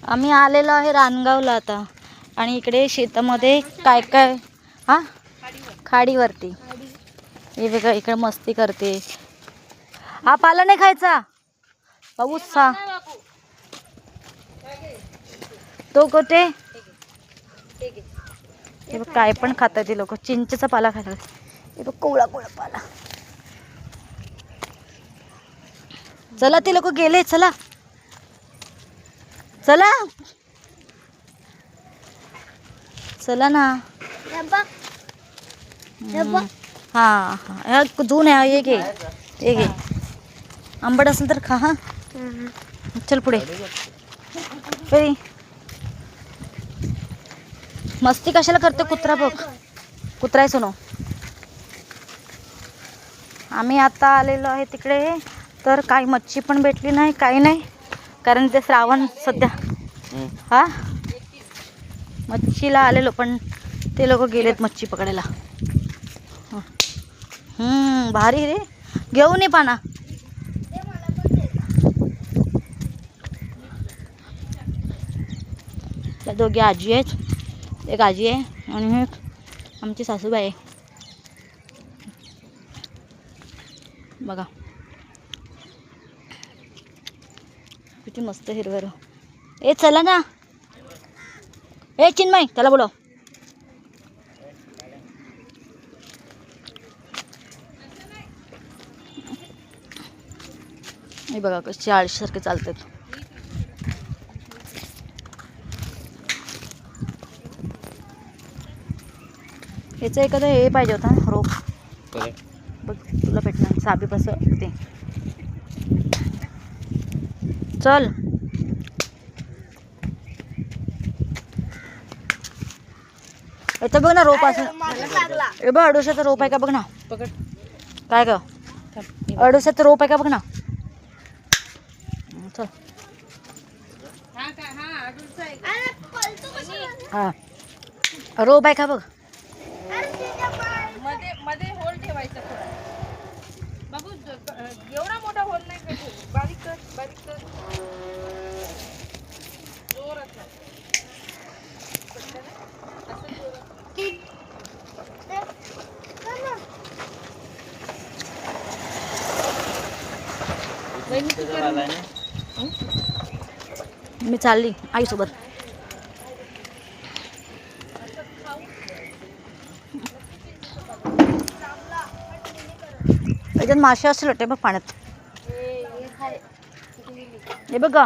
आम्ही आलेलो आहे रानगावला आता आणि इकडे शेतामध्ये काय काय हा खाडीवरती हे बघा इकडे मस्ती करते. हा पाला नाही खायचा पाऊस सा तो कोठे हे बघ काय पण खातात ते लोक. चिंचेचा पाला खातात. हे बघ कोवळा कोवळा पाला. चला ते लोक गेले. चला चला चला ना. हा हा जून आहे. ये घे ये घे. आंबट असेल तर खा. हा चल पुढे. मस्ती कशाला करतो कुत्रा बघ. कुत्रा आहे सोनो. आम्ही आता आलेलो आहे तिकडे तर काही मच्छी पण भेटली नाही काही नाही कारण ते श्रावण सध्या हा मच्छीला आलेलो पण ते लोक गेलेत मच्छी पकडायला. भारी रे. घेऊन ये पाना. त्या दोघी आजी आहेत. एक आजी आहे आणि एक आमची सासूबाई आहे. बघा किती मस्त हिरवं. ए चला ना. ए चिन्मय त्याला बोलव. हे बघा कशी आळशीसारखे चालतात. ह्याचं एखादं हे पाहिजे होता रोप. बघ तुला भेटणार साबी बस ते. चल इथं बघ ना रोप असं. हे बघ अडुशाचं रोप आहे का बघ ना. काय ग अडुशाचं रोप आहे का बघ ना. चल हा रोप आहे का बघ. मध्ये होल ठेवायचा थोडा. बघू एवढा मोठा होल नाही भेटू. बारीक कर बारीक कर. जोरात कर. मी चालली आईसोबत. याच्यात मासे असतील वाटते बघ पाण्यात. हे बघ